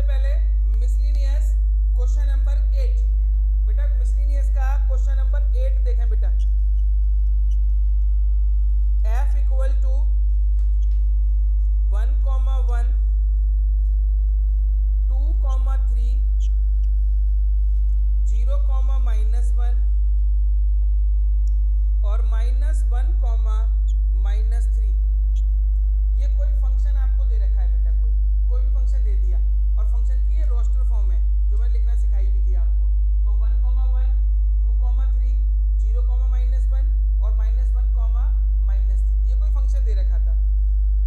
सबसे पहले miscellaneous question number 8 बेटा, मिसलिनियस का क्वेश्चन नंबर 8 देखें बेटा। f इक्वल टू 1, 1, 2, 3, 0, -1 और -1, -3। ये कोई फंक्शन आपको दे रखा है बेटा, कोई भी फंक्शन दे दिया और फंक्शन की ये रोस्टर फॉर्म है जो मैंने लिखना सिखाई भी थी आपको। तो 1, 1, 2, 3, 0, -1 और -1, -3 ये कोई फंक्शन दे रखा था।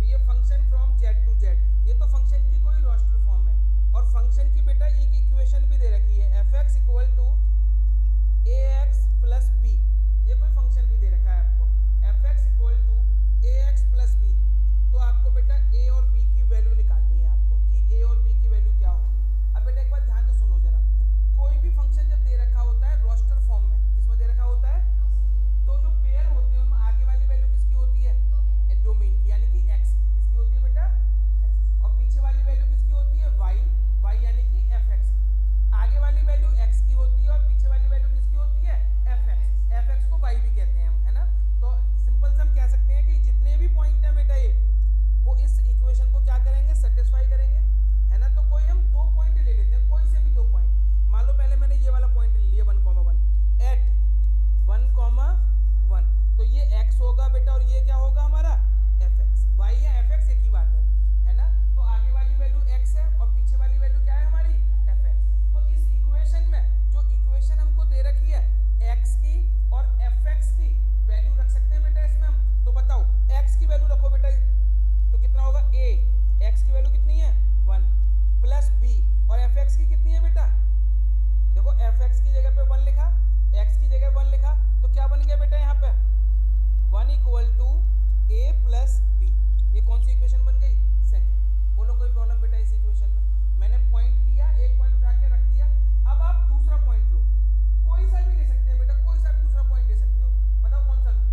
ये function from z to z, ये तो फंक्शन की कोई रोस्टर फॉर्म है। और फंक्शन की बेटा एक इक्वेशन भी दे रखी है, f(x = ax + b), ये कोई फंक्शन भी दे रखा है आपको, f(x = ax + b)। तो आपको बेटा a और b की वैल्यू निकालनी है आपको कि a और b की वैल्यू क्या होगी। अब बेटा एक बार ध्यान से सुनो जरा, कोई भी फंक्शन जब दे रखा होता है रोस्टर फॉर्म में, किसमें दे रखा होता है, तो जो पेयर होते हैं उनमें आगे वाली वैल्यू किसकी होती है, डोमेन की, यानी कि x किसकी होती है बेटा, x। और पीछे वाली वैल्यू किसकी होती है, y यानी कि fx। आगे वाली वैल्यू x की होती है और पीछे वाली वैल्यू किसकी होती है, fx को y भी कहते हैं हम, है ना। तो सिंपल से हम कह सकते हैं कि जितने भी पॉइंट हैं बेटा ये, वो इस इक्वेशन को क्या करेंगे, सेटिस्फाई करेंगे, है ना। तो कोई हम 2 पॉइंट ले लेते हैं, कोई से भी 2 पॉइंट। मान लो पहले मैंने ये वाला पॉइंट ले लिया 1, 1 एट 1, 1, तो ये x होगा बेटा और ये क्या होगा हमारा fx। y या fx एक ही बात है ना। तो आगे वाली वैल्यू x है और पीछे वाली वैल्यू क्या है हमारी, fx। तो इस इक्वेशन में जो इक्वेशन हमको दे रखी है x की और fx की वैल्यू रख सकते हैं बेटा इसमें हम। तो बताओ x की वैल्यू रखो बेटा, तो कितना होगा a, x की वैल्यू कितनी है 1 प्लस b और fx की कितनी है बेटा, देखो fx की जगह पे 1 लिखा, x की जगह 1 लिखा, तो क्या बन गया बेटा यहाँ पे 1 = a + b। ये कौन सी इक्वेशन बन गई, सेकंड। बोलो कोई प्रॉब्लम बेटा इस इक्वेशन में। मैंने पॉइंट लिया, एक पॉइंट उठा के रख दिया। अब आप दूसरा पॉइंट लो, कोई सा भी ले सकते हैं बेटा, कोई सा भी दूसरा पॉइंट ले सकते हो। बताओ कौन सा लूं,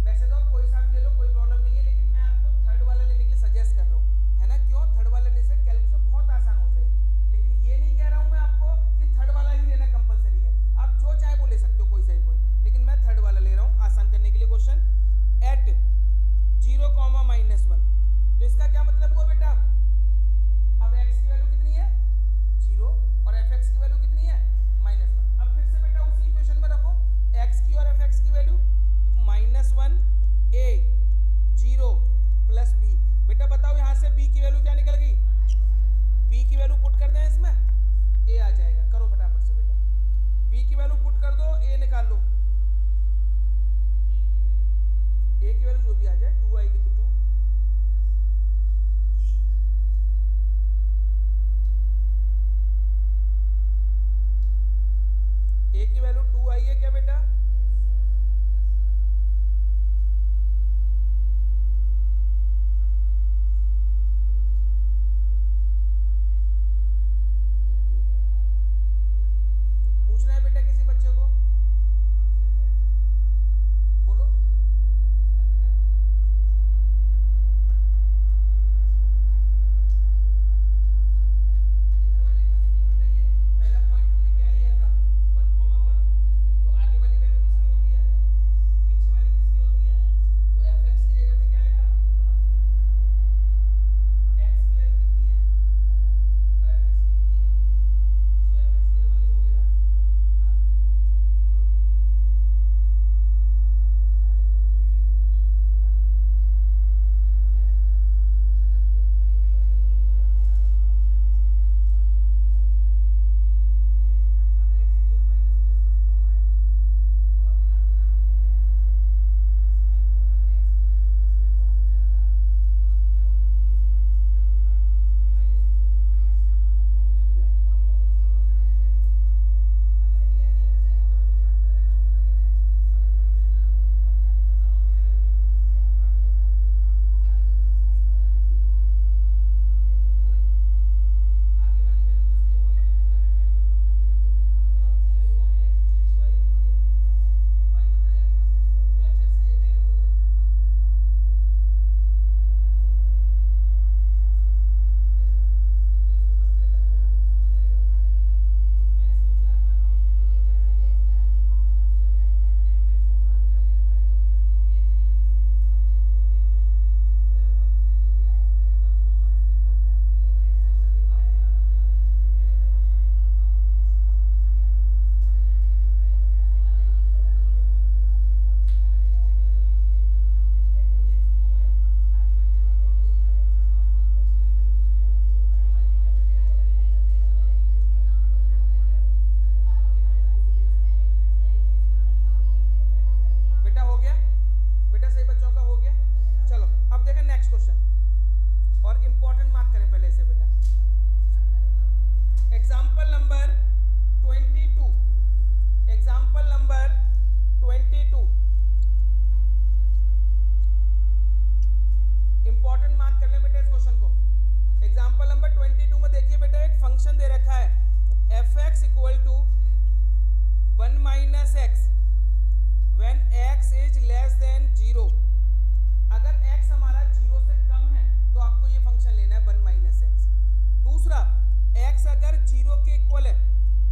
वैसे तो आप कोई सा भी ले लो, कोई प्रॉब्लम नहीं है, लेकिन मैं आपको थर्ड वाला लेने के लिए सजेस्ट कर रहा हूँ, है ना। क्यों, थर्ड वाला लेने से कैलकुलेशन बहुत आसान हो जाएगी। लेकिन ये नहीं कह रहा हूँ मैं आपको कि थर्ड वाला ही लेना कंपलसरी है, आप जो चाहे वो ले सकते हो, कोई सा भी पॉइंट, लेकिन मैं थर्ड वाला ले रहा हूँ आसान करने के लिए क्वेश्चन। एट 0, -1, तो इसका क्या मतलब हुआ बेटा, अब x की वैल्यू कितनी है 0 और fx की वैल्यू कितनी है -1। अब फिर से बेटा उसी इक्वेशन में रखो x की और fx की वैल्यू, -1 a 0 प्लस b। बेटा बताओ यहाँ से b की वैल्यू क्या निकल गई, b की वैल्यू पुट कर दें इसमें, a आ जाएगा। करो फटाफट से बेटा, b की वैल्यू पुट कर दो, a निकाल लो। a की वैल्यू जो भी आ जाए, 2 आएगी तो 2, a की वैल्यू 2 आई है क्या बेटा, क्वेश्चन और इंपॉर्टेंट मार्क करें पहले से बेटा। Example number 22, example number 22, important mark कर लें बेटा इस क्वेश्चन को। एग्जाम्पल नंबर 22 में देखिए बेटा एक फंक्शन दे रखा है F X equal to 1 minus X when X is less than 0। अगर x हमारा 0 से कम है तो आपको ये फंक्शन लेना है 1 माइनस एक्स। दूसरा, x अगर 0 के इक्वल है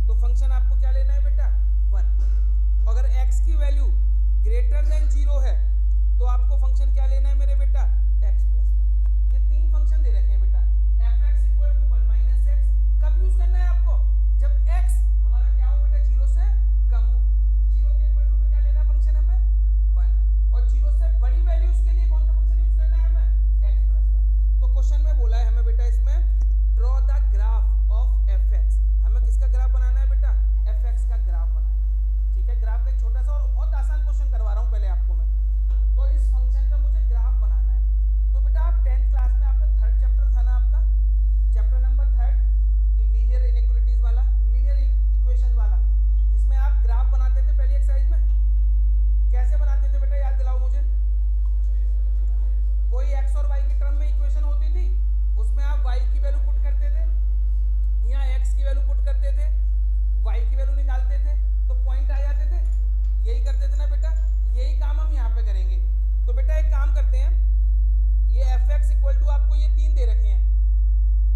तो फंक्शन आपको क्या लेना है बेटा 1। अगर x की वैल्यू ग्रेटर देन 0 है तो आपको फंक्शन क्या लेना है मेरे बेटा x प्लस 1। ये तीन फंक्शन दे रखे हैं बेटा। F X equal to 1 minus X कब यूज करना है आपको, जब x हमारा क्या हो बेटा 0 से कम हो। 0 के इक्वल टू में क्या लेना है फंक्शन हमें 1, और 0 से बड़ी वैल्यूज के लिए कौन सा फंक्शन यूज करना है हमें x प्लस 1। तो क्वेश्चन में बोला है हमें बेटा इसमें draw the graph of F x. हमें किसका ग्राफ बनाना है बेटा एफ एक्स का ग्राफ बनाना है। ठीक है, ग्राफ का एक छोटा सा और बहुत आसान क्वेश्चन करवा रहा हूँ पहले आपको मैं। तो इस फंक्शन का मुझे ग्राफ बनाना है। तो बेटा आप 10th क्लास में आपका 3rd चैप्टर था ना, आपका चैप्टर नंबर 3 लीनियर इनइक्वालिटीज वाला, लीनियर इक्वेशंस वाला, जिसमें आप ग्राफ बनाते थे पहली एक्सरसाइज में। कैसे बनाते थे बेटा, याद दिलाओ मुझे। कोई x और y की टर्म में इक्वेशन होती थी, उसमें आप y की वैल्यू पुट करते थे, यहाँ x की वैल्यू पुट करते थे, y की वैल्यू निकालते थे तो पॉइंट आ जाते थे। यही करते थे ना बेटा, यही काम हम यहाँ पे करेंगे। तो बेटा एक काम करते हैं, ये एफ एक्स इक्वल टू आपको ये तीन दे रखे हैं।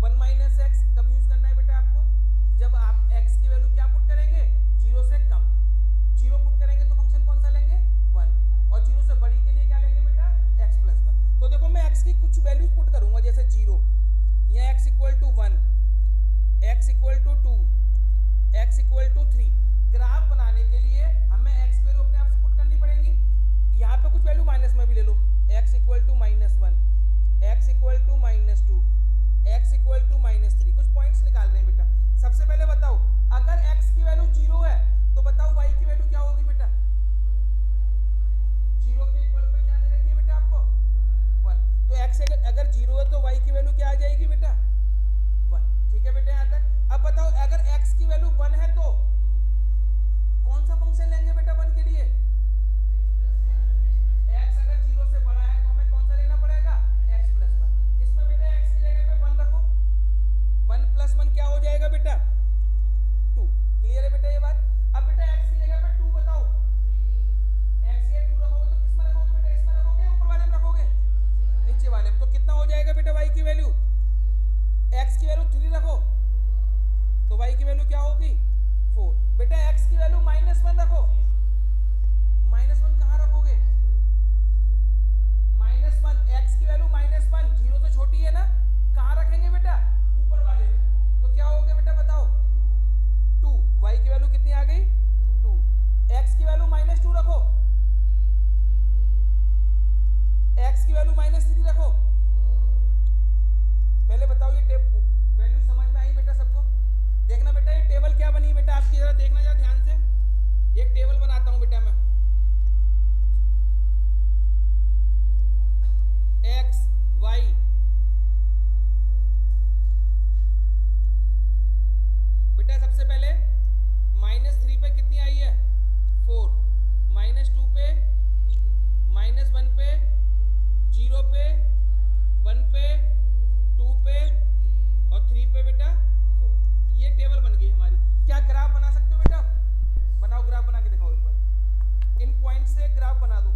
1 माइनस एक्स कब यूज करना है बेटा आपको, जब आप x की वैल्यू क्या पुट करेंगे 0 से कम। 0 पुट करेंगे तो फंक्शन कौन सा लेंगे 1, और 0 से बड़ी के लिए क्या लेंगे बेटा x प्लस 1। तो देखो मैं x की कुछ वैल्यूज पुट करूंगा, जैसे 0, यहाँ x equal to 1, x equal to 2, x equal to 3। Graph बनाने के लिए हमें x की वैल्यू अपने आप से पुट करनी पड़ेगी। यहाँ पे कुछ वैल्यू माइनस में भी ले लो, x equal to -1, x equal to -2, x equal to -3। कुछ पॉइंट्स निकाल रहे हैं बेटा। सबसे पहले बताओ, अगर x की वैल्यू 0 है तो बताओ y की वैल्यू क्या होगी बेटा। 0 के इक्वल पे क्या दे रखी है बेटा आपको 1। तो x अगर 0 है तो y की वैल्यू क्या आ जाएगी बेटा 1। ठीक है बेटा, यहाँ तक। अब बताओ अगर x की वैल्यू 1 है तो कौन सा फंक्शन लेंगे बेटा 1 के लिए। x अगर 0 से बड़ा है तो हमें कौन सा लेना पड़ेगा x प्लस 1। इसमें बेटा x की जगह पे 1 रखो, 1 प्लस 1 क्या हो जाएगा बेटा 2। क्लियर है बेटा ये बात। अब बेटा x की जगह पे 2 बताओ, x ये 2 रखोगे तो किसमें रखोगे बेटा, इसमें रखोगे ऊपर वाले में रखोगे नीचे वाले में। तो कितना हो जाएगा बेटा y की वैल्यू, x की वैल्यू 3 रखो तो y की वैल्यू क्या होगी 4। बेटा x की वैल्यू -1 रखो, -1 कहाँ रखोगे -1, x की वैल्यू -1 0 से छोटी है ना, कहाँ रखेंगे बेटा ऊपर वाले में। तो क्या हो गया बेटा बताओ 2। y की वैल्यू कितनी आ गई 2। x की वैल्यू -2 रखो, x की वैल्यू -3 रखो। पहले बताओ ये वैल्यू समझ में आई बेटा सबको। देखना बेटा ये टेबल क्या बनी बेटा आपकी, जरा देखना जरा ध्यान से। एक टेबल बनाता हूं बेटा मैं, x y। बेटा सबसे पहले -3 पे कितनी आई है 4, -2 पे, -1 पे, 0 पे, 1 पे, 2 पे और 3 पे बेटा 4। ये टेबल बन गई हमारी। क्या ग्राफ बना सकते हो बेटा, बनाओ ग्राफ बना के दिखाओ एक बार। इन पॉइंट से ग्राफ बना दो।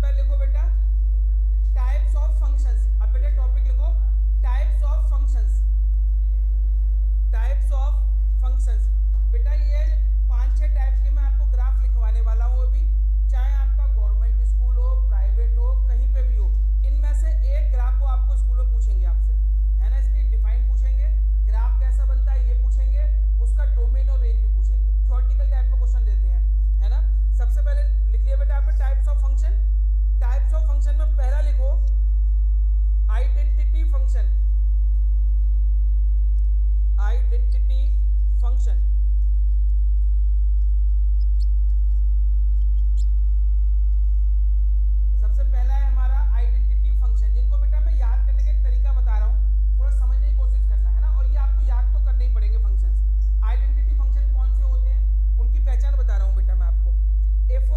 पहले लिखो बेटा टाइप्स ऑफ फंक्शंस। अब बेटा टॉपिक लिखो types of functions. Types of functions बेटा ये 5-6 टाइप के मैं आपको ग्राफ लिखवाने वाला हूँ अभी, चाहे आपका गवर्नमेंट स्कूल हो, प्राइवेट हो, कहीं पे भी हो, इनमें से एक ग्राफ को आपको स्कूल में पूछेंगे आपसे, है ना। इसकी डिफाइन पूछेंगे, ग्राफ कैसा बनता है ये पूछेंगे, उसका डोमेन और रेंज भी पूछेंगे। थ्योरेटिकल टाइप में क्वेश्चन देते हैं, है ना। सबसे पहले लिख लिया बेटा आपने types of function. Types of function में पहला लिखो आइडेंटिटी फंक्शन। आइडेंटिटी फंक्शन सबसे पहला है हमारा आइडेंटिटी फंक्शन, जिनको बेटा मैं याद करने का एक तरीका बता रहा हूँ, थोड़ा समझने की कोशिश करना, है ना। और ये आपको याद तो करने ही पड़ेंगे फंक्शंस। आइडेंटिटी फंक्शन कौन से होते हैं उनकी पहचान बता रहा हूँ बेटा मैं आपको। इफ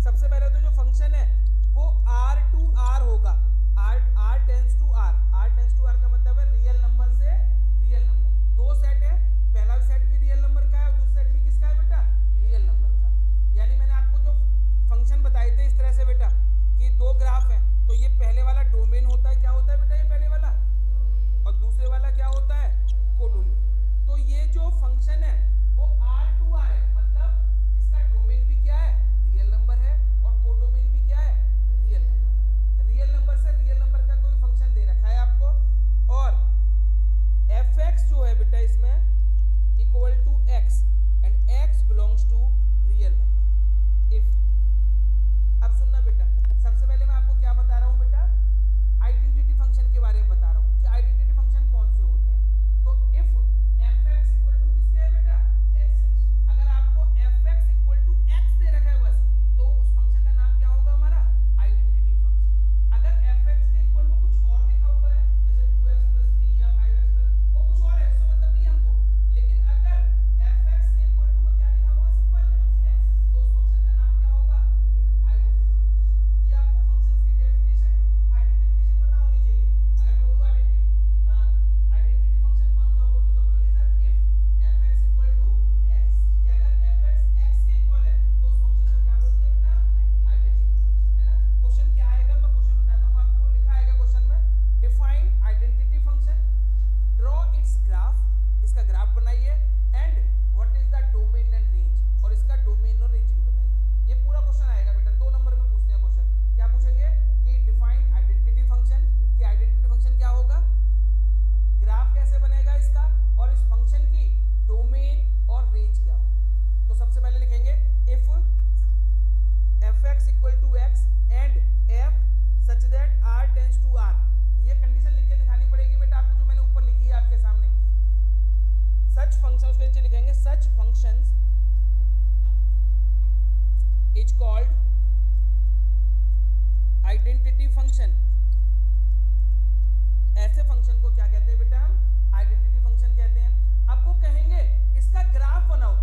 सबसे पहले तो जो फंक्शन है वो R to R होगा, R tends to R। R tends to R का मतलब है रियल नंबर से रियल नंबर। दो सेट है, पहला सेट भी रियल नंबर का है और दूसरा सेट भी किसका है बेटा, रियल नंबर का। यानी मैंने आपको जो फंक्शन बताए थे इस तरह से बेटा कि दो ग्राफ हैं, तो ये पहले वाला डोमेन होता है, क्या होता है बेटा ये पहले वाला, और दूसरे वाला क्या होता है, कोडोमेन। तो ये जो फंक्शन है वो R to R है, मतलब इसका डोमेन भी क्या है, रियल नंबर है, और कोडोमेन भी क्या है, रियल नंबर। रियल नंबर से रियल नंबर का कोई फंक्शन दे रखा है आपको, और fx जो है बेटा इसमें equal to x and x belongs to real number. If अब सुनना बेटा, सबसे पहले मैं आपको क्या बता रहा हूँ बेटा, आइडेंटिटी फंक्शन के बारे में बता रहा हूँ कि आइडेंटिटी फंक्शन कौन से होते हैं। तो इफ fx इक्वल टू किसके है बेटा, x। अगर आपको fx इक्वल टू x दे रखा है बस, तो उस फंक्शन का नाम क्या होगा हमारा, आइडेंटिटी फंक्शन। अगर fx के इक्वल में कुछ और लिखा हुआ है, जैसे 2x + 3 या 5x वो कुछ और है, उससे मतलब नहीं हमको, लेकिन अगर fx के इक्वल टू में क्या लिखा हुआ है, सिंपल x, तो उस फंक्शन का नाम क्या होगा, आइडेंटिटी फंक्शन। ये आपको फंक्शंस की डेफिनेशन आइडेंटिफिकेशन पता होनी चाहिए। अगर मैं बोलूं आइडेंटिटी फंक्शन कौन सा होगा, तो बोलोगे sir if fx equal to x, कि अगर fx x के इक्वल है तो उस फंक्शन को क्या बोलते हैं बेटा, आइडेंटिटी फंक्शन, है ना। क्वेश्चन क्या आएगा, मैं क्वेश्चन बताता हूं आपको, लिखा आएगा क्वेश्चन में define identity function, draw it's graph, इसका ग्राफ बनाइए, and what is the domain and range, और इसका डोमेन और रेंज भी बताइए। ये पूरा क्वेश्चन आएगा बेटा, 2 नंबर में पूछते हैं क्वेश्चन। क्या पूछेंगे कि डिफाइन आइडेंटिटी फंक्शन, कि आइडेंटिटी फंक्शन क्या होगा, ग्राफ कैसे बनेगा इसका, और इस फंक्शन की डोमेन और रेंज क्या होगा। तो सबसे पहले लिखेंगे if fx equal to x and f such that r tends to r। ये कंडीशन लिख के दिखानी पड़ेगी बेटा आपको, जो मैंने ऊपर लिखी है आपके सामने। सच फंक्शन, उसके नीचे लिखेंगे such functions is called identity function. ऐसे फंक्शन को क्या कहते हैं बेटा, हम आइडेंटिटी फंक्शन कहते हैं। अब वो कहेंगे इसका ग्राफ बनाओ,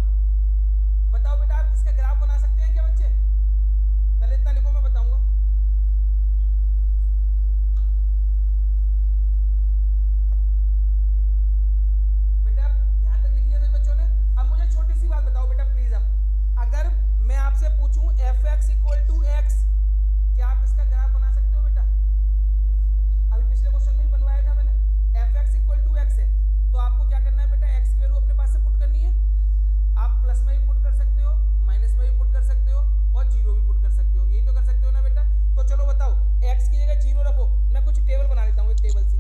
बताओ बेटा आप इसका ग्राफ बना सकते हैं क्या बच्चे, पहले इतना लिखो मैं बताऊंगा। बेटा यहां तक लिख लिया सभी बच्चों ने। अब मुझे छोटी सी बात बताओ बेटा प्लीज, अब अगर मैं आपसे पूछूं fx इक्वल टू x, क्या आप इसका ग्राफ बना सकते हो बेटा, अभी पिछले क्वेश्चन में भी बनवाया था मैंने, fx इक्वल टू x है, तो आपको क्या करना है बेटा, x की वैल्यू अपने पास से पुट करनी है। आप प्लस में भी पुट कर सकते हो, माइनस में भी पुट कर सकते हो, और जीरो भी पुट कर सकते हो, यही तो कर सकते हो ना बेटा। तो चलो बताओ, x की जगह जीरो रखो, मैं कुछ टेबल बना लेता हूँ, एक टेबल सी,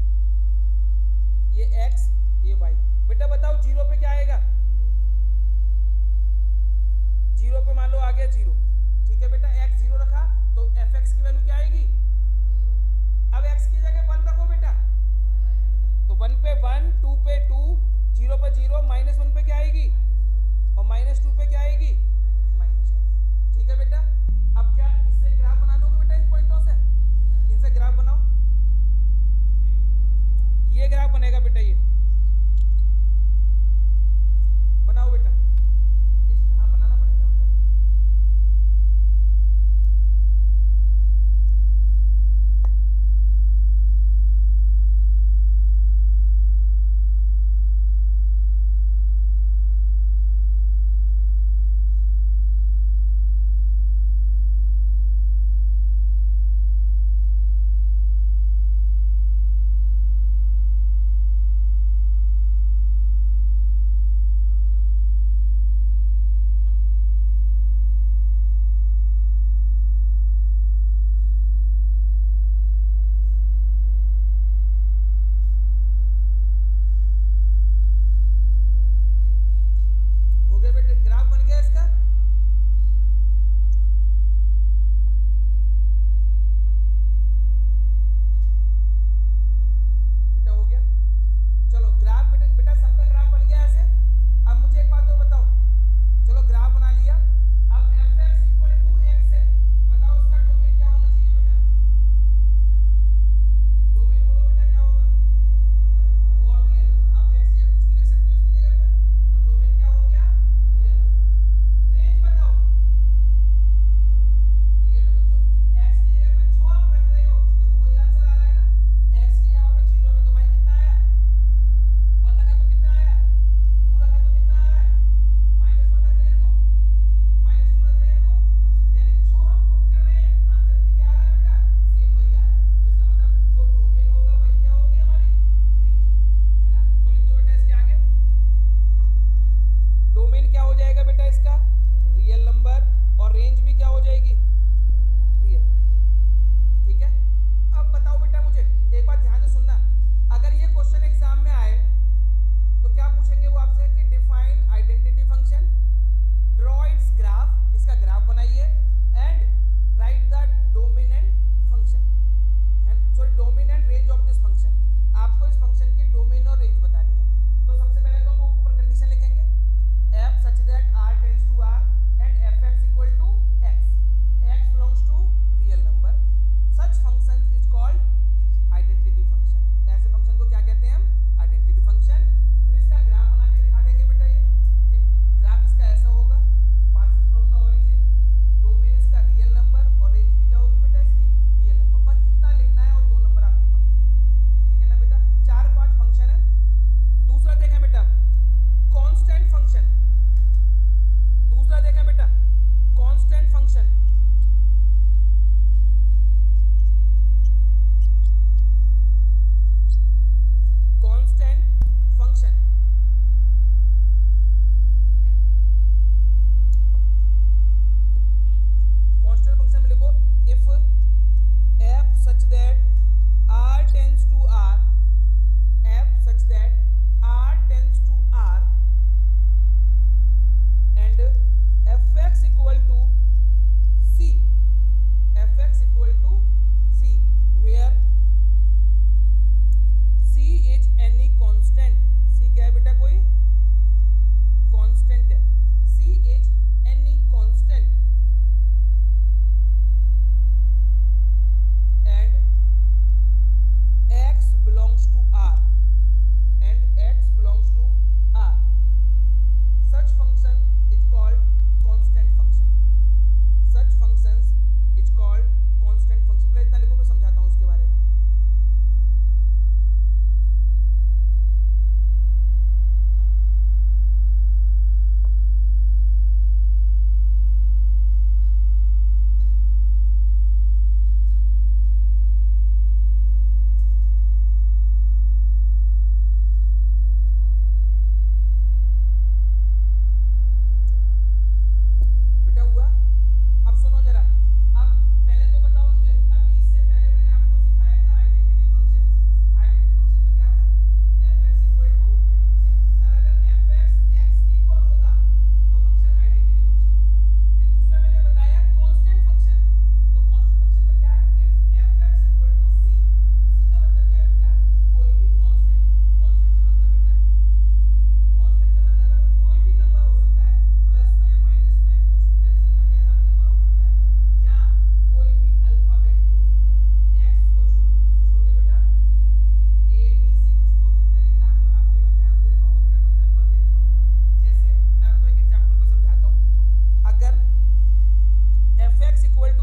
ये x ये y। बेटा बताओ जीरो पे क्या आएगा, जीरो पे मान लो आ गया जीरो, ठीक है बेटा। x जीरो रखा तो fx की वैल्यू क्या आएगी, अब x की जगह 1 रखो बेटा, तो 1 पे 1, 2 पे 2, 0 पे 0, -1 पे क्या आएगी, और -2 पे क्या आएगी, -2। ठीक है बेटा। अब क्या इससे ग्राफ बना लोगे बेटा, इन पॉइंटों से इनसे ग्राफ बनाओ, ये ग्राफ बनेगा बेटा, ये बनाओ बेटा, हाँ बनाना पड़ेगा बेटा।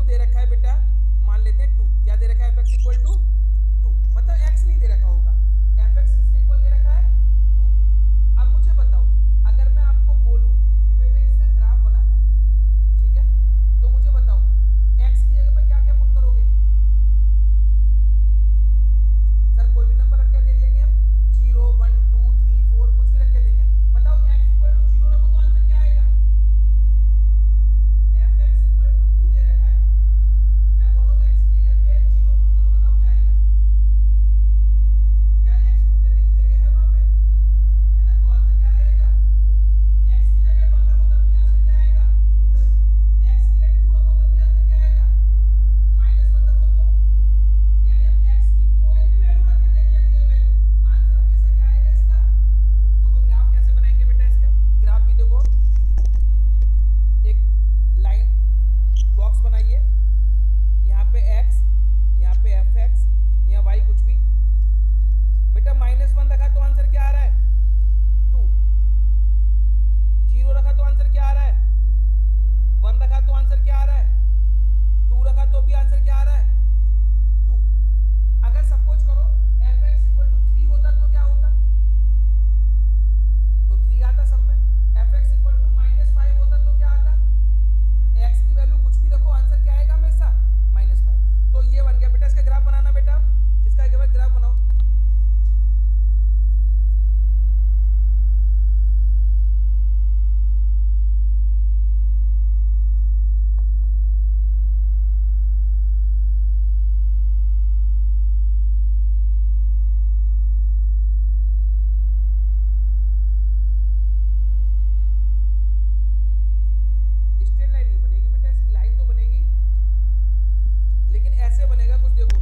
दे रखा है बेटा, मान लेते हैं 2, क्या दे रखा है fx इक्वल टू 2, मतलब x नहीं दे रखा होगा, fx किसके इक्वल दे रखा है 2 के। अब मुझे बताओ अगर मैं आपको बोलूं कि बेटा इसका ग्राफ बनाना है, ठीक है, तो मुझे बताओ x की जगह पे क्या क्या पुट करोगे? सर कोई भी नंबर रख के देख लेंगे हम, 0 1 2 3 4 कुछ भी रख के देखें। बताओ x इक्वल टू 0 रखो तो आंसर क्या आएगा? fx इक्वल टू 2 दे रखा है, मैं बोल रहा हूं x की जगह पे 0 पुट करो, बताओ क्या आएगा? क्या x पुट करने की जगह है वहां पे? है ना, तो आंसर क्या रहेगा? x की जगह 1 रखो तब भी आंसर क्या आएगा? x की जगह 2 रखो तब भी आंसर क्या आएगा? -1 रखो तो, यानी हम x की कोई भी वैल्यू रख के देख ले, रियल वैल्यू, आंसर हमेशा क्या आएगा इसका? देखो ग्राफ कैसे बनाएंगे बेटा इसका, ग्राफ भी देखो, एक लाइन बॉक्स बनाइए, यहाँ पे x, यहाँ पे fx, यहाँ y कुछ भी, बेटा -1 रखा तो आंसर क्या आ रहा है 2, 0 रखा तो आंसर क्या आ रहा है 1, रखा तो आंसर क्या आ रहा है 2, रखा तो भी आंसर क्या आ रहा है 2। अगर सपोज करो fx इक्वल टू 3 होता तो क्या होता? तो 3 आता सब में। fx इक्वल टू -5 होता तो क्या आता? x की वैल्यू कुछ भी रखो, आंसर क्या आएगा हमेशा -5। तो ये बन गया बेटा, इसका ग्राफ बनाना बेटा, इसका एक बार ग्राफ बनाओ। स्ट्रेट लाइन नहीं बनेगी बेटा, इसकी लाइन तो बनेगी, लेकिन ऐसे बनेगा कुछ, देखो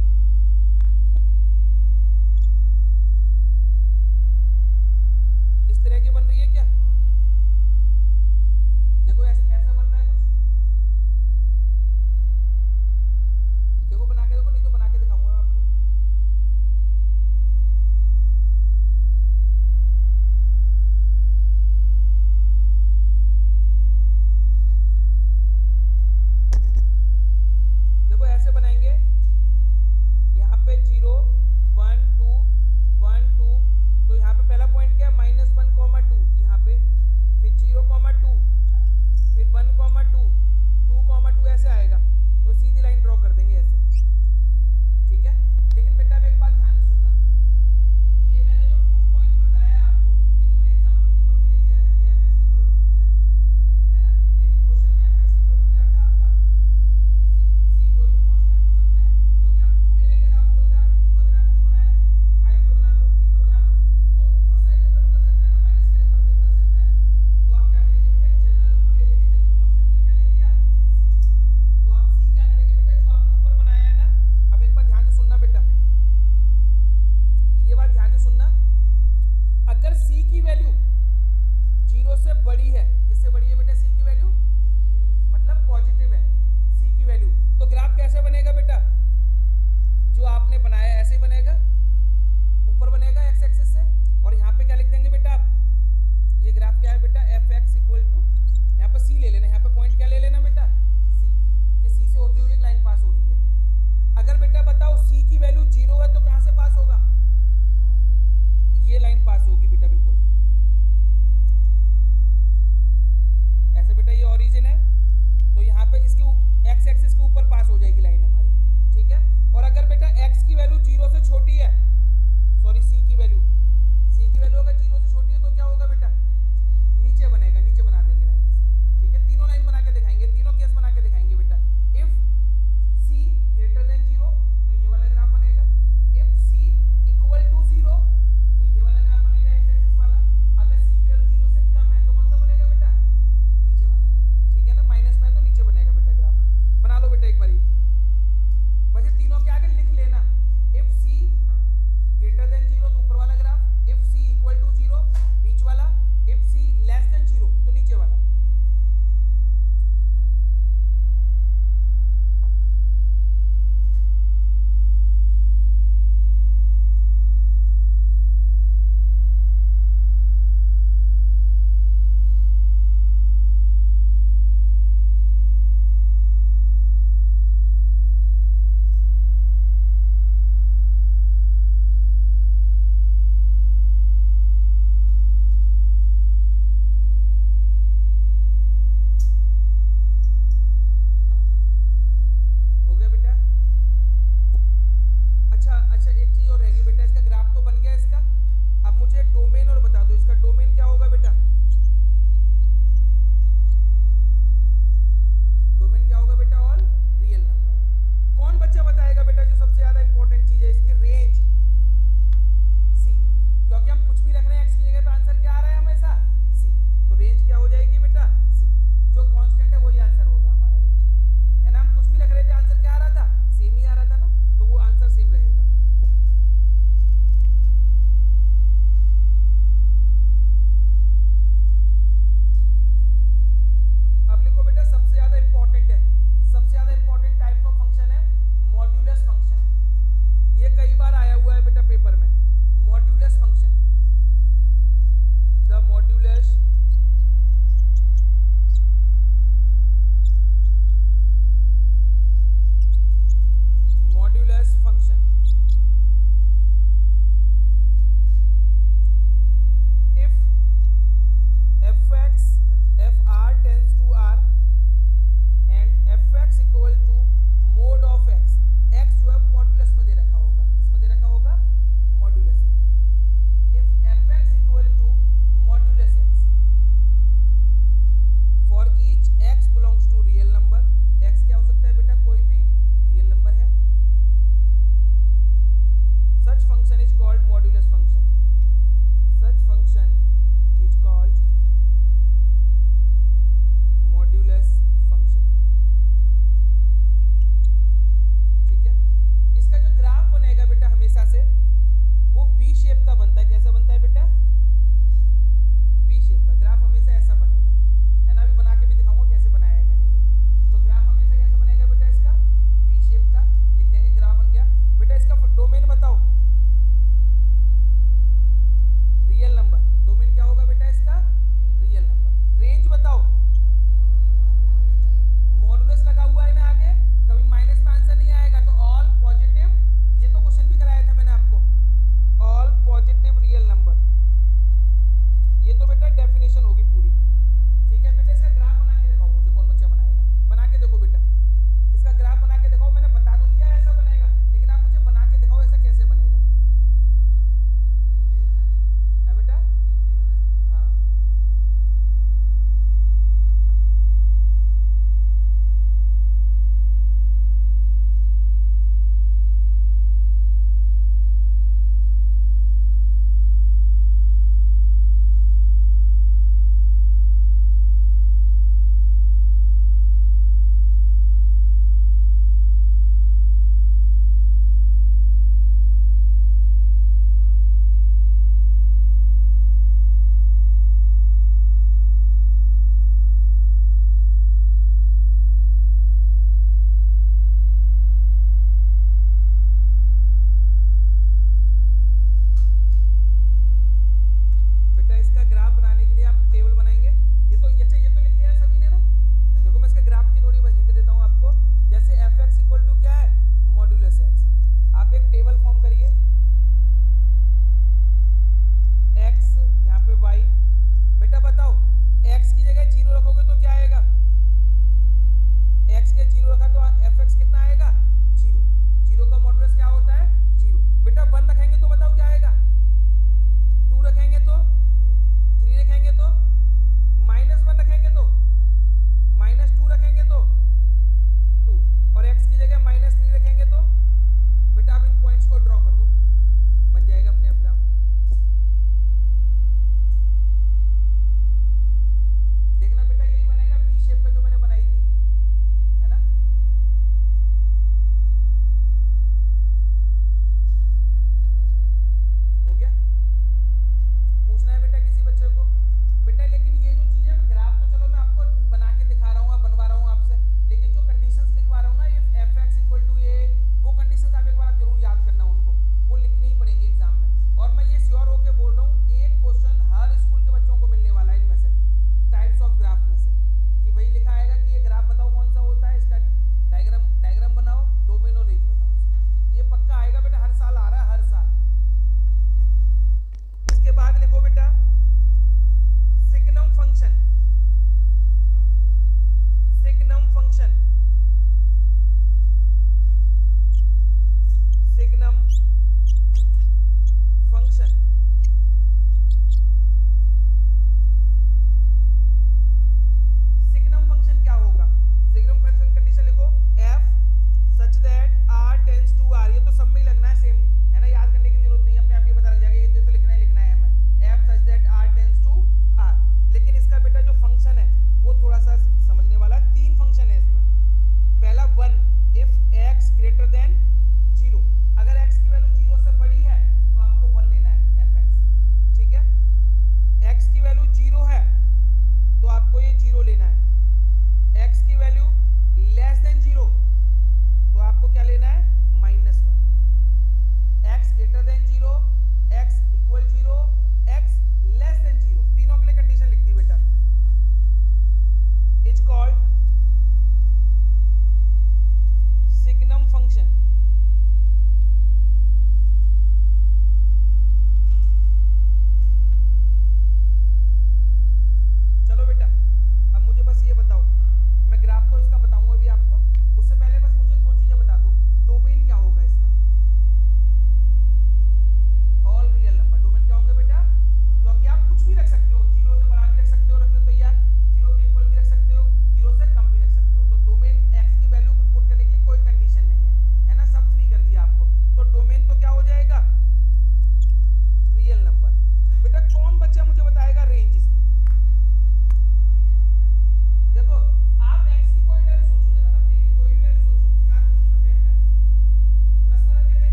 इस तरह की बन रही है क्या? देखो ऐसा बन रहा है कुछ, देखो बना के देखो, नहीं तो बना के दिखाऊंगा मैं आपको। देखो ऐसे बनाएंगे, यहाँ पे 0 1 2 1 2, तो यहाँ पे पहला पॉइंट क्या है -1, 2, यहाँ पे फिर 0, 2, फिर 1, 2, 2, 2 ऐसे आएगा, तो सीधी लाइन ड्रॉ कर देंगे ऐसे, ठीक है। लेकिन बेटा अब एक बात ध्यान से सुनना, ये मैंने जो 2 पॉइंट बताया आपको, ये तो मैंने एग्जांपल के तौर पे ले लिया था कि fx इक्वल टू 2 है ना, लेकिन क्वेश्चन में fx इक्वल टू क्या था आपका? c कोई भी कांस्टेंट हो सकता है, क्योंकि हम 2 ले लेंगे तो आप बोलोगे आपने 2 का ग्राफ क्यों बनाया, 5 पे बना लो, 3 पे बना लो, तो बहुत सारे नंबर बन सकता है ना, माइनस के नंबर भी बन सकता है। तो आप क्या करेंगे बेटा, जनरल नंबर ले लेंगे, जनरल कांस्टेंट हमने क्या ले लिया c, तो आप c क्या करेंगे बेटा, जो आपने ऊपर बनाया है ना। अब एक बात ध्यान से सुनना बेटा, ये बात ध्यान से सुनना, अगर c की वैल्यू 0 से बड़ी है, किससे बड़ी है बेटा c की वैल्यू, मतलब पॉजिटिव है c की वैल्यू, तो ग्राफ कैसे बनेगा बेटा, जो आपने बनाया ऐसे ही बनेगा, ऊपर बनेगा x एक्सिस से, और यहाँ पे क्या लिख देंगे बेटा आप, ये ग्राफ क्या है बेटा, fx इक्वल टू, यहाँ पे c ले लेना, यहाँ पे पॉइंट क्या ले लेना बेटा c, कि c से होती हुई एक लाइन पास हो रही है। अगर बेटा बताओ c की वैल्यू 0 है तो कहाँ से पास होगा, ये लाइन पास होगी बेटा, बिल्कुल ऐसे बेटा, ये ओरिजिन है, तो यहाँ पे इसके x एक्सिस के ऊपर पास हो जाएगी लाइन हमारी, ठीक है। और अगर बेटा x की वैल्यू 0 से छोटी है, सॉरी c की वैल्यू अगर 0 से छोटी है तो क्या होगा बेटा, नीचे बनेगा, नीचे बना देंगे लाइन इसकी, ठीक है। तीनों लाइन बना के दिखाएंगे, तीनों केस बना के दिखाएंगे बेटा। इफ c ग्रेटर देन 0 तो ये वाला ग्राफ बनेगा, इफ c इक्वल टू 0 तो ये वाला ग्राफ बनेगा, x एक्सिस वाला। अगर c की वैल्यू 0 से कम है तो कौन सा बनेगा बेटा, नीचे वाला, ठीक है ना, माइनस में है तो नीचे बनेगा बेटा ग्राफ। बना लो बेटा एक बारी, बस ये तीनों के आगे लिख लेना, इफ c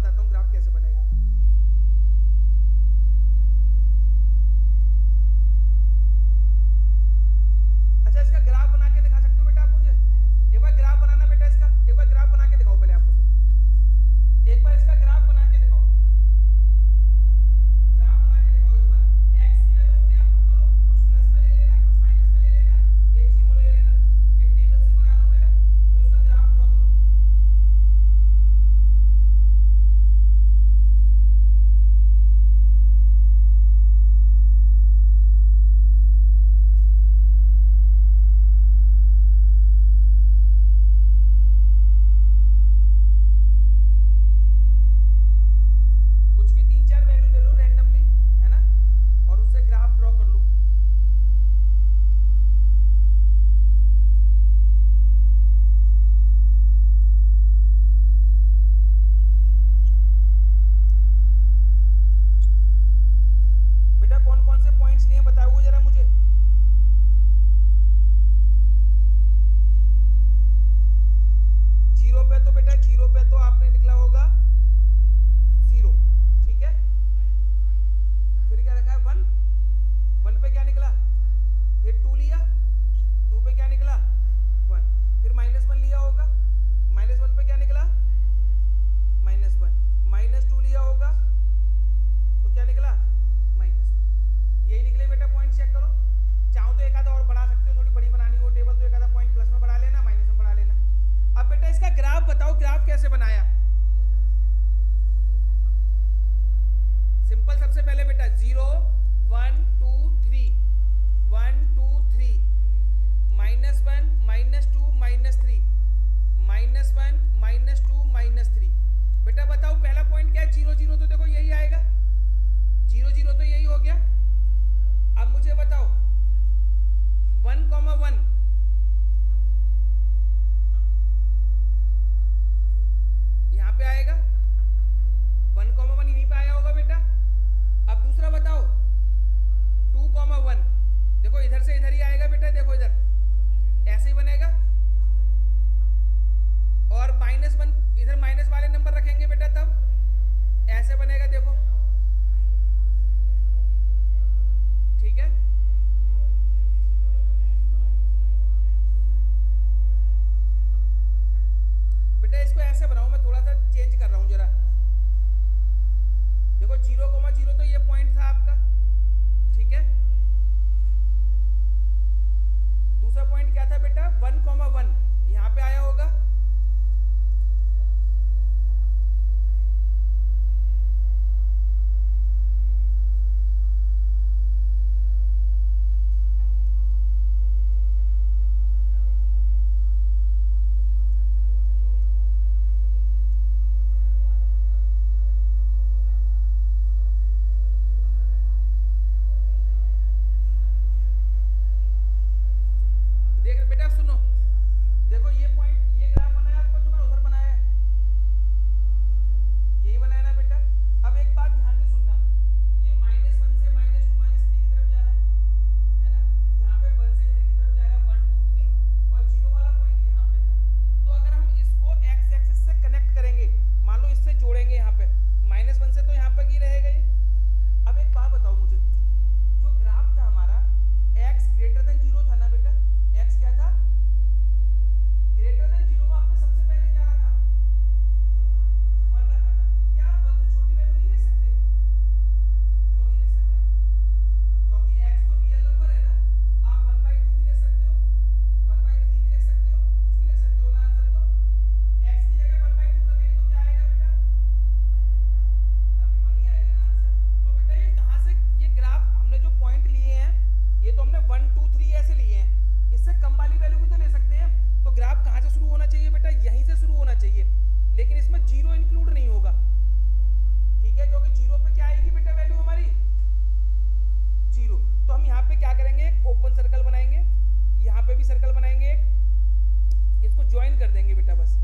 बताता हूँ ग्राफ कैसे बनेगा। अच्छा, इसका ग्राफ बना के दिखा सकते हो बेटा आप मुझे? एक बार ग्राफ बनाना बेटा, इसका एक बार ग्राफ बना के दिखाओ पहले आप मुझे। एक बार इसका ग्राफ बना के दिखाओ, ग्राफ बना के दिखाओ एक बार। x की वैल्यू अपने आप पुट करो, कुछ प्लस में ले लेना, कुछ माइनस में ले लेना, एक जीरो ले लेना, एक टेबल सी बना लो पहले, फिर उसका ग्राफ ड्रॉ करो। कुछ भी 3-4 वैल्यू ले लो रैंडमली, है ना, और उससे ग्राफ ड्रॉ कर लो। बेटा कौन कौन से पॉइंट्स लिए बताओगे जरा मुझे? जीरो पे तो बेटा, जीरो पे तो आपने निकला होगा जीरो, ठीक है। फिर क्या रखा है? वन, वन पे क्या निकला? फिर टू लिया, टू पे क्या निकला? वन। फिर माइनस वन लिया होगा, माइनस वन पे क्या निकला? Minus one. माइनस टू लिया होगा तो क्या निकला? Minus one. यही निकले बेटा पॉइंट, चेक करो। चाहो तो एक आधा और बढ़ा सकते हो, थोड़ी बड़ी बनानी हो टेबल तो एक आधा पॉइंट प्लस में बढ़ा लेना, माइनस में बढ़ा लेना। अब बेटा इसका ग्राफ बताओ, ग्राफ कैसे बनाया? सिंपल, सबसे पहले बेटा 0 1 2 3, 1 2 3, minus one, minus two, minus three, minus one, minus two, minus three. बेटा बताओ पहला पॉइंट क्या है? 0 0, तो देखो यही आएगा, 0 0 तो यही हो गया। अब मुझे बताओ 1 1 यहां पे आएगा, 1 1 यहीं पे आया होगा बेटा। अब दूसरा बताओ 2 1, देखो इधर से इधर ही आएगा बेटा, देखो इधर ऐसे ही बनेगा। और माइनस वन, इधर माइनस वाले नंबर रखेंगे बेटा तब ऐसे बनेगा, देखो, ठीक है। बेटा इसको ऐसे बनाओ, मैं थोड़ा सा चेंज कर रहा हूं जरा। देखो 0 0 तो ये पॉइंट था आपका, ठीक है। दूसरा पॉइंट क्या था बेटा? 1 1, यहां पे आया होगा। देख बेटा सुनो, देखो ये पॉइंट, ये ग्राफ बनाया आपका जो मैंने उधर बनाया है, यही बनाया ना बेटा। अब एक बात ध्यान से सुनना, ये माइनस वन से माइनस टू, माइनस थ्री की तरफ जा रहा है ना, यहाँ पे वन से इधर की तरफ जा रहा है, 1 2 3, और जीरो वाला पॉइंट यहाँ पे था। तो अगर हम इसको एक्स एक्सिस से कनेक्ट करेंगे, मान लो इससे जोड़ेंगे यहाँ पे, माइनस वन से तो यहाँ पे ही रहेगा ये। अब एक बात बताओ मुझे, जो ग्राफ था हमारा x ग्रेटर देन जीरो था ना बेटा, x क्या था? ग्रेटर देन जीरो में आपने सबसे पहले क्या रखा? 1 रखा था। क्या आप 1 से छोटी वैल्यू नहीं ले सकते? क्यों नहीं ले सकते? क्योंकि x तो रियल नंबर है ना, आप 1/2 भी ले सकते हो, 1/3 भी ले सकते हो, कुछ भी ले सकते हो ना। आंसर तो x की जगह 1/2 रखेंगे तो क्या आएगा बेटा? तभी 1 ही आएगा ना आंसर। तो बेटा ये कहां से, ये ग्राफ हमने जो पॉइंट लिए हैं, ये तो हमने 1 2 3 ऐसे लिए हैं, इससे कम वाली वैल्यू भी तो ले सकते हैं। तो ग्राफ कहां से शुरू होना चाहिए बेटा? यहीं से शुरू होना चाहिए, लेकिन इसमें जीरो इंक्लूड नहीं होगा, ठीक है, क्योंकि जीरो पे क्या आएगी बेटा वैल्यू हमारी? जीरो। तो हम यहाँ पे क्या करेंगे? एक ओपन सर्कल बनाएंगे, यहाँ पे भी सर्कल बनाएंगे एक, इसको ज्वाइन कर देंगे बेटा। बस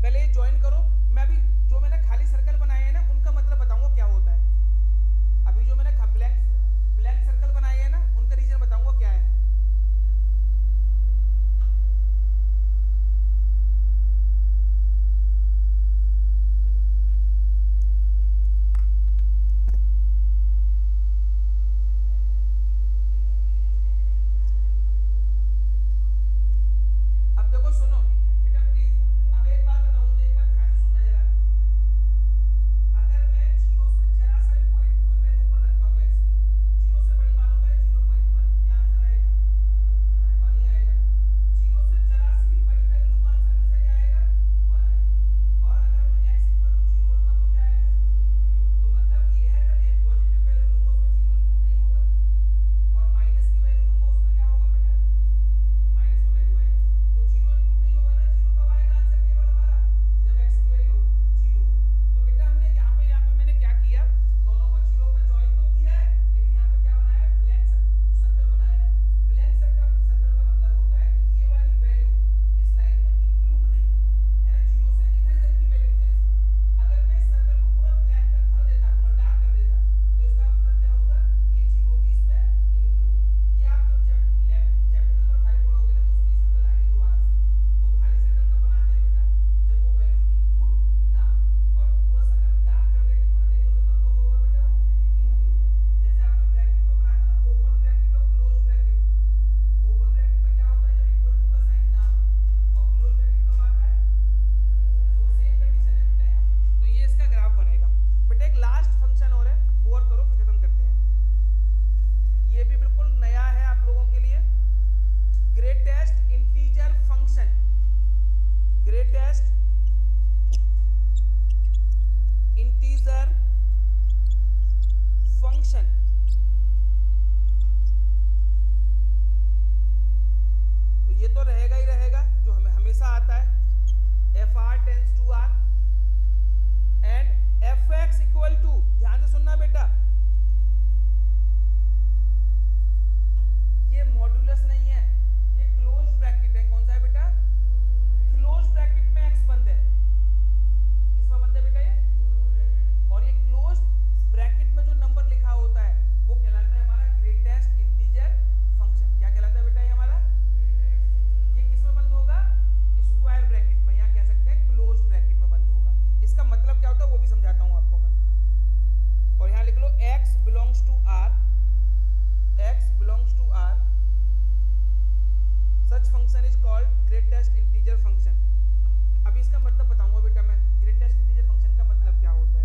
पहले ये ज्वाइन करो, मैं अभी जो मैंने खाली सर्कल बनाए हैं ना उनका मतलब बताऊंगा क्या होता है। अभी जो मैंने ब्लैंक सर्कल बनाए हैं ना उनका रीजन बताऊंगा क्या है। एक्स इक्वल टू, ध्यान से सुनना बेटा, ये मॉड्यूलस नहीं है, ये क्लोज ब्रैकेट है। कौन सा है बेटा? क्लोज ब्रैकेट में एक्स बंद है, किसमें बंद है बेटा ये? और ये क्लोज ब्रैकेट में जो नंबर लिखा होता है वो कहलाता है हमारा ग्रेटेस्ट इंटीजर फंक्शन। क्या कहलाता है बेटा ये हमारा? ये किसमें बंद होगा? स्क्वायर ब्रैकेट में, या कह सकते हैं क्लोज ब्रैकेट में बंद होगा। इसका मतलब क्या होता है वो भी समझाता हूं आपको मैं। और यहां लिख लो x belongs to r, x belongs to r, such function is called greatest integer function. अभी इसका मतलब बताऊंगा बेटा मैं, ग्रेटेस्ट इंटीजर फंक्शन का मतलब क्या होता है।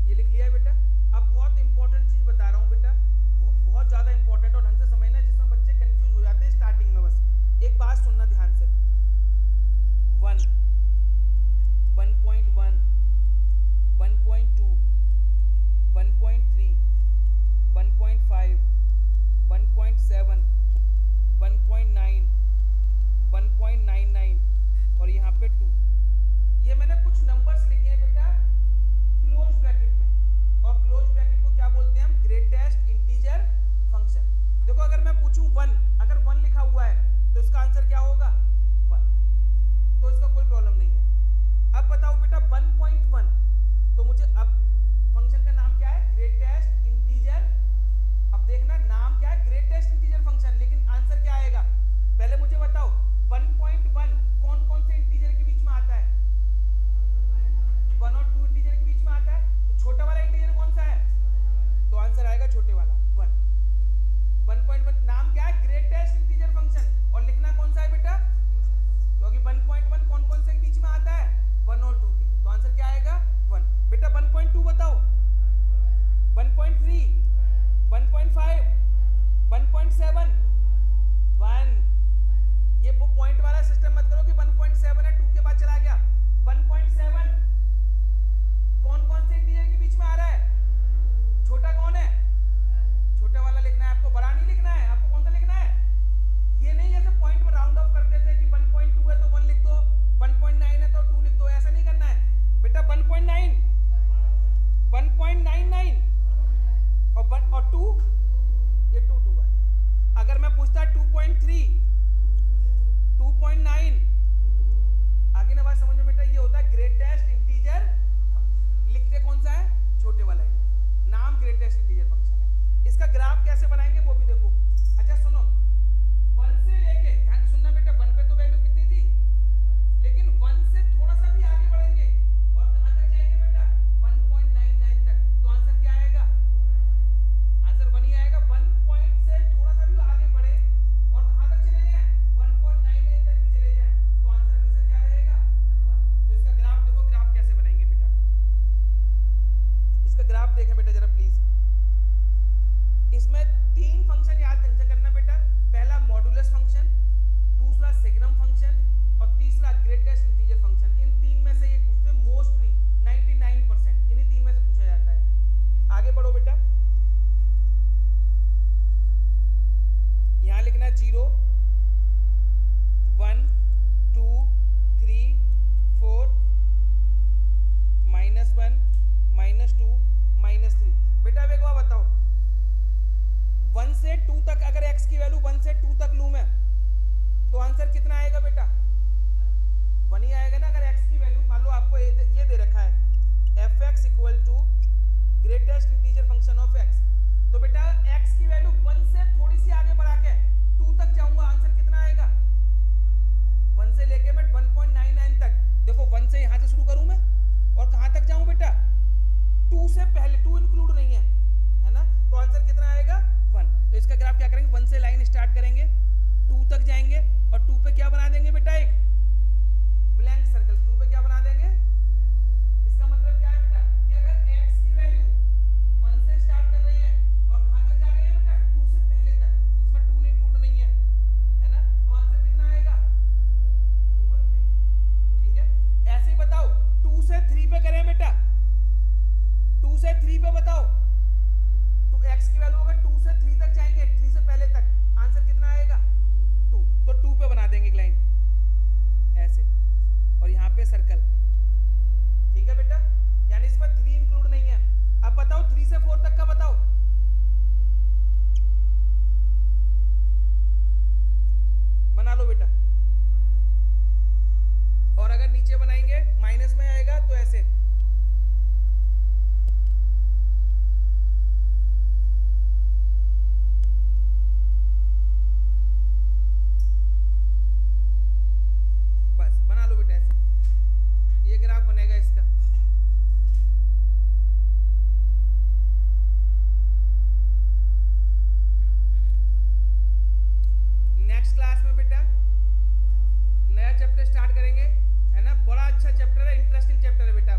ये लिख लिया है बेटा। अब बहुत इंपॉर्टेंट चीज बता रहा हूं बेटा, बहुत ज्यादा इंपॉर्टेंट, और ढंग से समझना, जिसमें बच्चे कंफ्यूज हो जाते हैं स्टार्टिंग में। बस एक बात सुनना ध्यान से, 1, 1.1, 1.2, 1.3, 1.5, 1.7, 1.9, 1.99 और यहाँ पे 2। ये मैंने कुछ नंबर्स लिखे हैं बेटा क्लोज ब्रैकेट में, और क्लोज ब्रैकेट को क्या बोलते हैं हम? Greatest integer function. देखो अगर मैं पूछूं 1, अगर 1 लिखा हुआ है तो इसका आंसर क्या होगा? 1, तो इसका कोई प्रॉब्लम नहीं है। अब बताओ बेटा 1.1, तो मुझे अब फंक्शन का नाम क्या है? Greatest integer. अब देखना नाम क्या है? ग्रेटेस्ट इंटीजर फंक्शन, लेकिन आंसर क्या आएगा? पहले मुझे बताओ 1.1 कौन कौन से इंटीजर के बीच में आता है? 1 और 2 इंटीजर के बीच में आता है। तो छोटा वाला इंटीजर कौन सा है? तो आंसर आएगा छोटे वाला 1। 1.1 नाम क्या है? Greatest integer function. और लिखना कौन सा है बेटा? क्योंकि 1.1 कौन कौन से के बीच में आता है? 1 और 2 की, तो आंसर क्या आएगा? 1। बेटा 1.2 बताओ, 1.3, 1.5, 1.7, 1। ये वो पॉइंट वाला सिस्टम मत करो कि 1.7 है 2 के बाद चला गया। 1.7 कौन कौन से इंटीजर के बीच में आ रहा है? छोटा कौन है? छोटा वाला लिखना है आपको, बड़ा नहीं लिखना है। आपको कौन सा लिखना है? ये नहीं जैसे पॉइंट में राउंड ऑफ करते थे कि 1.2 है तो 1 लिख दो, 1.9 है तो 2 लिख दो, ऐसा नहीं करना है बेटा। 1.9, 1.99 और 1 और 2, ये 2 आ गया। अगर मैं पूछता 2.3, 2.9, आगे ना बात समझ में बेटा, ये होता है ग्रेटेस्ट इंटीजर। लिखते कौन सा है? छोटे वाला है, नाम ग्रेटेस्ट इंटीजर फंक्शन है। इसका ग्राफ कैसे बनाएंगे वो भी देखो। अच्छा सुनो, 1 से लेके, ध्यान से सुनना बेटा, 1 पे तो वैल्यू कितनी थी, लेकिन 1 से थोड़ा सा भी आगे बढ़ेंगे और कहां तक जाएंगे बेटा? 1.99 तक। तो आंसर क्या आएगा? आंसर 1 ही आएगा। 1 पॉइंट से थोड़ा सा भी आगे बढ़े और कहां तक चले जाए? 1.99 तक भी चले जाए, तो आंसर हमेशा क्या रहेगा? 1। तो इसका ग्राफ देखो, ग्राफ कैसे बनाएंगे बेटा। इसका ग्राफ देखें बेटा जरा प्लीज। इसमें 3 फंक्शन याद ढंग से करना बेटा। पहला मॉड्यूलस फंक्शन, दूसरा सिग्नम फंक्शन और तीसरा ग्रेटेस्ट इंटीजर फंक्शन। इन 3 में से ये पूछते हैं मोस्टली, 99% इन्हीं 3 में से पूछा जाता है। आगे बढ़ो बेटा, यहां लिखना 0, 1, 2, 3, 4, -1, -2, -3। बेटा एक बार बताओ, 1 से 2 तक अगर x की वैल्यू 1 से 2 तक लूं मैं, तो आंसर कितना आएगा बेटा? 1 ही आएगा ना। अगर x की वैल्यू मान लो आपको ये दे रखा है f(x) equal to greatest integer function of x, तो बेटा x की वैल्यू 1 से थोड़ी सी आगे बढ़ा के 2 तक जाऊंगा, आंसर कितना आएगा? 1 से लेके मैं 1.99 तक। देखो 1 से यहां से शुरू करूं मैं और कहां तक जाऊं बेटा? 2 से पहले, 2 इंक्लूड नहीं है ना, तो आंसर कितना आएगा? 1। तो इसका ग्राफ क्या करेंगे? 1 से लाइन स्टार्ट करेंगे, 2 तक जाएंगे और 2 पे क्या बना देंगे बेटा? एक ब्लैंक सर्कल। 2 पे क्या बना देंगे? इसका मतलब क्या है बेटा कि अगर x की वैल्यू 1 से स्टार्ट कर रही है और कहां तक जा रही है बेटा? 2 से पहले तक, इसमें 2 इंक्लूड नहीं है ना, तो आंसर कितना आएगा? 2 पे। ठीक है, ऐसे ही बताओ 2 से 3 पे करें बेटा, 2 से 3 पे बताओ, तो x की वैल्यू अगर 2 से 3 तक जाएंगे, 3 से पहले तक, आंसर कितना आएगा? 2। सर्कल। ठीक है बेटा, यानी इसमें 3 इंक्लूड नहीं है। अब बताओ 3 से 4 तक का बताओ। बना लो बेटा। और अगर नीचे बनाएंगे माइनस में आएगा तो ऐसे। बस बना लो बेटा ऐसे, ये ग्राफ बनेगा इसका। नेक्स्ट क्लास में बेटा नया चैप्टर स्टार्ट करेंगे, है ना। बड़ा अच्छा चैप्टर है, इंटरेस्टिंग चैप्टर है बेटा।